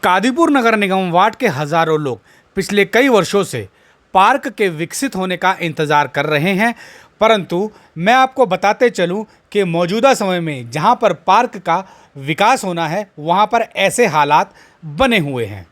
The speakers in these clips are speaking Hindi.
कादीपुर नगर निगम वार्ड के हजारों लोग पिछले कई वर्षों से पार्क के विकसित होने का इंतजार कर रहे हैं, परंतु मैं आपको बताते चलूं कि मौजूदा समय में जहां पर पार्क का विकास होना है वहां पर ऐसे हालात बने हुए हैं।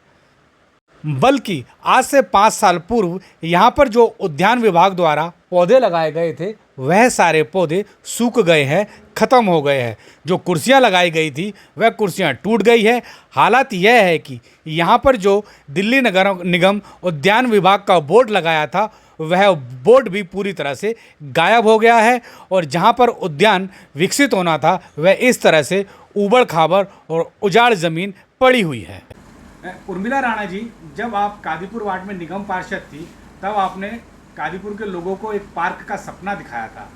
बल्कि आज से 5 साल पूर्व यहाँ पर जो उद्यान विभाग द्वारा पौधे लगाए गए थे वह सारे पौधे सूख गए हैं, ख़त्म हो गए हैं। जो कुर्सियाँ लगाई गई थी वह कुर्सियाँ टूट गई है। हालात यह है कि यहाँ पर जो दिल्ली नगर निगम उद्यान विभाग का बोर्ड लगाया था वह बोर्ड भी पूरी तरह से गायब हो गया है और जहाँ पर उद्यान विकसित होना था वह इस तरह से ऊबड़ खाबड़ और उजाड़ ज़मीन पड़ी हुई है। उर्मिला राणा जी, जब आप कादीपुर वार्ड में निगम पार्षद थी तब आपने कादीपुर के लोगों को एक पार्क का सपना दिखाया था,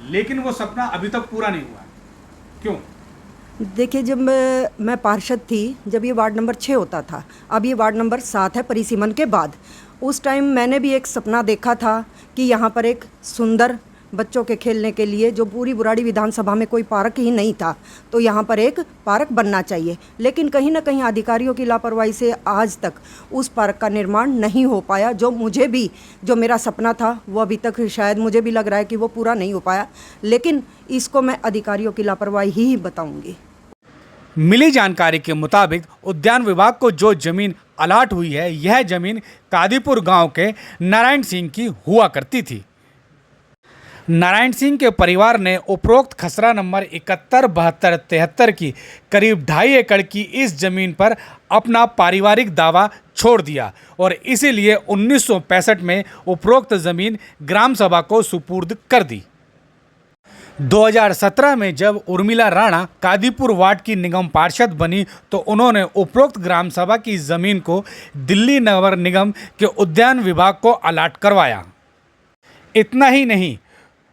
लेकिन वो सपना अभी तक पूरा नहीं हुआ। क्यों? देखिए, जब मैं पार्षद थी, जब ये वार्ड नंबर 6 होता था, अब ये वार्ड नंबर 7 है परिसीमन के बाद। उस टाइम मैंने भी एक सपना देखा था कि यहाँ पर एक सुंदर बच्चों के खेलने के लिए, जो पूरी बुराड़ी विधानसभा में कोई पार्क ही नहीं था, तो यहाँ पर एक पार्क बनना चाहिए। लेकिन कहीं ना कहीं अधिकारियों की लापरवाही से आज तक उस पार्क का निर्माण नहीं हो पाया। जो मेरा सपना था वो अभी तक शायद मुझे भी लग रहा है कि वो पूरा नहीं हो पाया, लेकिन इसको मैं अधिकारियों की लापरवाही ही बताऊंगी। मिली जानकारी के मुताबिक उद्यान विभाग को जो जमीन अलाट हुई है, यह जमीन कादीपुर गांव के नारायण सिंह की हुआ करती थी। नारायण सिंह के परिवार ने उपरोक्त खसरा नंबर 71, 72, 73 की करीब 2.5 एकड़ की इस जमीन पर अपना पारिवारिक दावा छोड़ दिया और इसीलिए 1965 में उपरोक्त जमीन ग्राम सभा को सुपुर्द कर दी। 2017 में जब उर्मिला राणा कादीपुर वार्ड की निगम पार्षद बनी तो उन्होंने उपरोक्त ग्राम सभा की जमीन को दिल्ली नगर निगम के उद्यान विभाग को अलाट करवाया। इतना ही नहीं,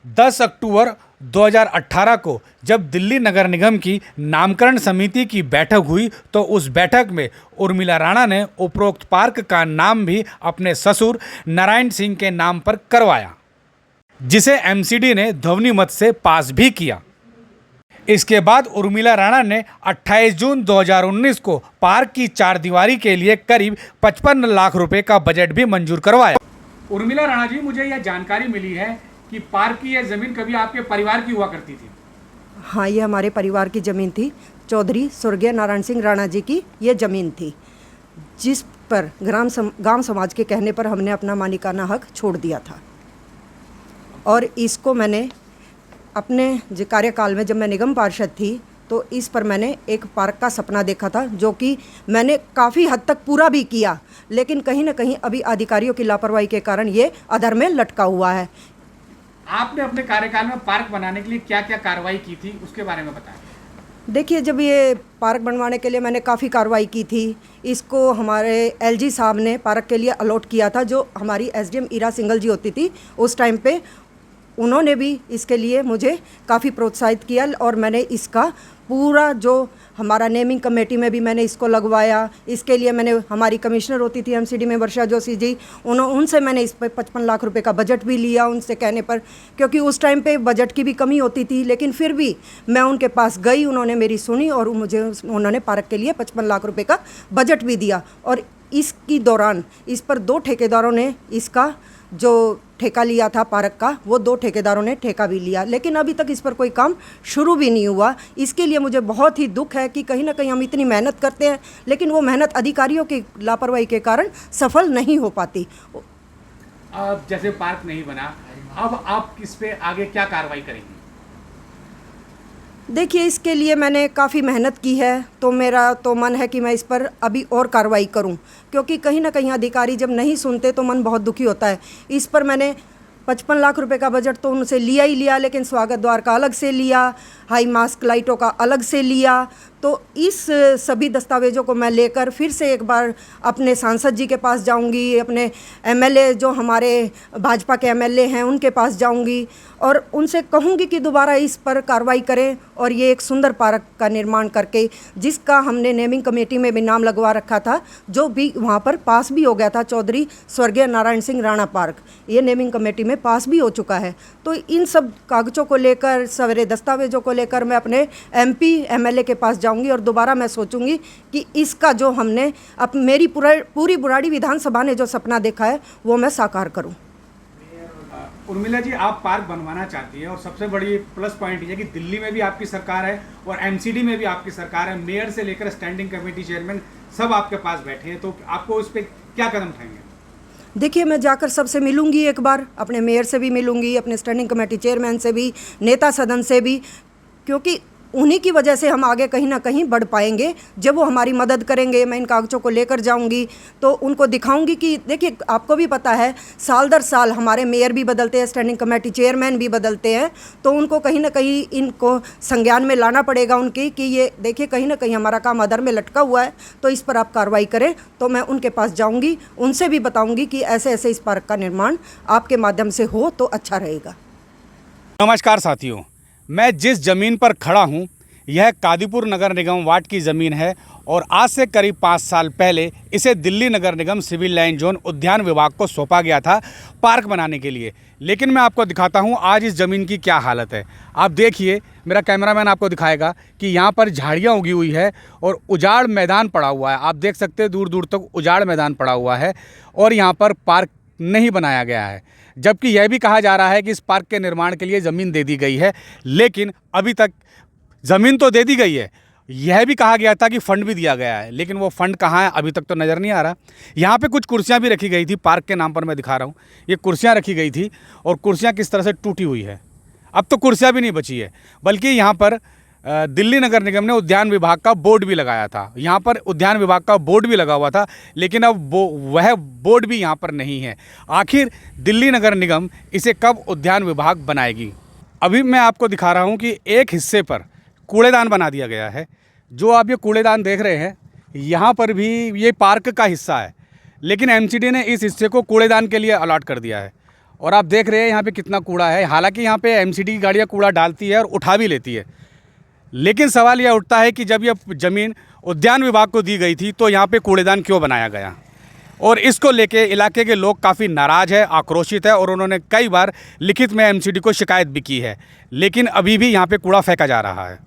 10 अक्टूबर 2018 को जब दिल्ली नगर निगम की नामकरण समिति की बैठक हुई तो उस बैठक में उर्मिला राणा ने उपरोक्त पार्क का नाम भी अपने ससुर नारायण सिंह के नाम पर करवाया, जिसे एमसीडी ने ध्वनि मत से पास भी किया। इसके बाद उर्मिला राणा ने 28 जून 2019 को पार्क की 4 दीवारी के लिए करीब 55 लाख रुपए का बजट भी मंजूर करवाया। उर्मिला राणा जी, मुझे यह जानकारी मिली है कि पार्क की यह जमीन कभी आपके परिवार की हुआ करती थी। हाँ, ये हमारे परिवार की ज़मीन थी। चौधरी स्वर्गीय नारायण सिंह राणा जी की ये ज़मीन थी, जिस पर गांव समाज के कहने पर हमने अपना मालिकाना हक छोड़ दिया था। और इसको मैंने अपने कार्यकाल में, जब मैं निगम पार्षद थी, तो इस पर मैंने एक पार्क का सपना देखा था, जो कि मैंने काफ़ी हद तक पूरा भी किया, लेकिन कहीं ना कहीं अभी अधिकारियों की लापरवाही के कारण ये अधर में लटका हुआ है। आपने अपने कार्यकाल में पार्क बनाने के लिए क्या क्या कार्रवाई की थी, उसके बारे में बताएं। देखिए, जब ये पार्क बनवाने के लिए मैंने काफ़ी कार्रवाई की थी। इसको हमारे एलजी साहब ने पार्क के लिए अलॉट किया था, जो हमारी एसडीएम ईरा सिंगल जी होती थी उस टाइम पे। उन्होंने भी इसके लिए मुझे काफ़ी प्रोत्साहित किया और मैंने इसका पूरा, जो हमारा नेमिंग कमेटी में भी मैंने इसको लगवाया। इसके लिए मैंने, हमारी कमिश्नर होती थी एमसीडी में वर्षा जोशी जी, उनसे मैंने इस पर 55 लाख रुपए का बजट भी लिया उनसे कहने पर, क्योंकि उस टाइम पे बजट की भी कमी होती थी। लेकिन फिर भी मैं उनके पास गई, उन्होंने मेरी सुनी और उन्होंने पार्क के लिए 55 लाख रुपये का बजट भी दिया। और इसकी दौरान इस पर 2 ठेकेदारों ने इसका जो ठेका लिया था पार्क का, वो 2 ठेकेदारों ने ठेका भी लिया, लेकिन अभी तक इस पर कोई काम शुरू भी नहीं हुआ। इसके लिए मुझे बहुत ही दुख है कि कहीं ना कहीं हम इतनी मेहनत करते हैं, लेकिन वो मेहनत अधिकारियों की लापरवाही के कारण सफल नहीं हो पाती। अब जैसे पार्क नहीं बना, अब आप इस पे आगे क्या कार्रवाई करेंगी? देखिए, इसके लिए मैंने काफ़ी मेहनत की है, तो मेरा तो मन है कि मैं इस पर अभी और कार्रवाई करूं, क्योंकि कहीं ना कहीं अधिकारी जब नहीं सुनते तो मन बहुत दुखी होता है। इस पर मैंने 55 लाख रुपए का बजट तो उनसे लिया ही लिया, लेकिन स्वागत द्वार का अलग से लिया, हाई मास्क लाइटों का अलग से लिया। तो इस सभी दस्तावेज़ों को मैं लेकर फिर से एक बार अपने सांसद जी के पास जाऊंगी, अपने एमएलए, जो हमारे भाजपा के एमएलए हैं, उनके पास जाऊंगी और उनसे कहूंगी कि दोबारा इस पर कार्रवाई करें और ये एक सुंदर पार्क का निर्माण करके, जिसका हमने नेमिंग कमेटी में भी नाम लगवा रखा था, जो भी वहाँ पर पास भी हो गया था, चौधरी स्वर्गीय नारायण सिंह राणा पार्क, ये नेमिंग कमेटी में पास भी हो चुका है। तो इन सब कागज़ों को लेकर, सवेरे दस्तावेज़ों को लेकर मैं अपने एमपी एमएलए के पास जाऊँ जाऊंगी और दोबारा मैं सोचूंगी कि इसका जो हमने अब मेरी पूरी बुराड़ी विधानसभा ने जो सपना देखा है वो मैं साकार करूं। उर्मिला जी, आप पार्क बनवाना चाहती हैं और सबसे बड़ी प्लस पॉइंट ये है कि दिल्ली में भी आपकी सरकार है और एमसीडी में भी आपकी सरकार है, मेयर से लेकर स्टैंडिंग कमेटी चेयरमैन सब आपके पास बैठे हैं, तो आपको उस पर क्या कदम उठाएंगे? देखिए, मैं जाकर सबसे मिलूंगी, एक बार अपने मेयर से भी मिलूंगी, अपने स्टैंडिंग कमेटी चेयरमैन से भी, नेता सदन से भी, क्योंकि उन्हीं की वजह से हम आगे कहीं ना कहीं बढ़ पाएंगे। जब वो हमारी मदद करेंगे, मैं इन कागज़ों को लेकर जाऊंगी तो उनको दिखाऊंगी कि देखिए, आपको भी पता है साल दर साल हमारे मेयर भी बदलते हैं, स्टैंडिंग कमेटी चेयरमैन भी बदलते हैं, तो उनको कहीं ना कहीं इनको संज्ञान में लाना पड़ेगा उनकी कि ये देखिए कहीं ना कहीं हमारा काम अधर में लटका हुआ है, तो इस पर आप कार्रवाई करें। तो मैं उनके पास जाऊँगी, उनसे भी बताऊँगी कि ऐसे ऐसे इस पार्क का निर्माण आपके माध्यम से हो तो अच्छा रहेगा। नमस्कार साथियों, मैं जिस ज़मीन पर खड़ा हूँ यह कादीपुर नगर निगम वार्ड की ज़मीन है और आज से करीब 5 साल पहले इसे दिल्ली नगर निगम सिविल लाइन जोन उद्यान विभाग को सौंपा गया था पार्क बनाने के लिए। लेकिन मैं आपको दिखाता हूँ आज इस ज़मीन की क्या हालत है। आप देखिए, मेरा कैमरामैन आपको दिखाएगा कि यहाँ पर झाड़ियाँ उगी हुई है और उजाड़ मैदान पड़ा हुआ है। आप देख सकते हैं दूर दूर तक उजाड़ मैदान पड़ा हुआ है और यहाँ पर पार्क नहीं बनाया गया है, जबकि यह भी कहा जा रहा है कि इस पार्क के निर्माण के लिए ज़मीन दे दी गई है। लेकिन अभी तक ज़मीन तो दे दी गई है, यह भी कहा गया था कि फ़ंड भी दिया गया है, लेकिन वो फ़ंड कहाँ है अभी तक तो नज़र नहीं आ रहा। यहाँ पे कुछ कुर्सियाँ भी रखी गई थी, पार्क के नाम पर मैं दिखा रहा हूँ, ये कुर्सियाँ रखी गई थी और कुर्सियाँ किस तरह से टूटी हुई है। अब तो कुर्सियाँ भी नहीं बची है, बल्कि यहाँ पर दिल्ली नगर निगम ने उद्यान विभाग का बोर्ड भी लगाया था। यहाँ पर उद्यान विभाग का बोर्ड भी लगा हुआ था, लेकिन अब वह बोर्ड भी यहाँ पर नहीं है। आखिर दिल्ली नगर निगम इसे कब उद्यान विभाग बनाएगी? अभी मैं आपको दिखा रहा हूँ कि एक हिस्से पर कूड़ेदान बना दिया गया है। जो आप ये कूड़ेदान देख रहे हैं, यहाँ पर भी ये पार्क का हिस्सा है, लेकिन एमसीडी ने इस हिस्से को कूड़ेदान के लिए अलॉट कर दिया है। और आप देख रहे हैं यहाँ पे कितना कूड़ा है। हालांकि यहाँ पे एमसीडी की गाड़ियाँ कूड़ा डालती है और उठा भी लेती है, लेकिन सवाल यह उठता है कि जब यह ज़मीन उद्यान विभाग को दी गई थी तो यहाँ पे कूड़ेदान क्यों बनाया गया? और इसको लेके इलाके के लोग काफ़ी नाराज़ है, आक्रोशित है और उन्होंने कई बार लिखित में एमसीडी को शिकायत भी की है, लेकिन अभी भी यहाँ पे कूड़ा फेंका जा रहा है।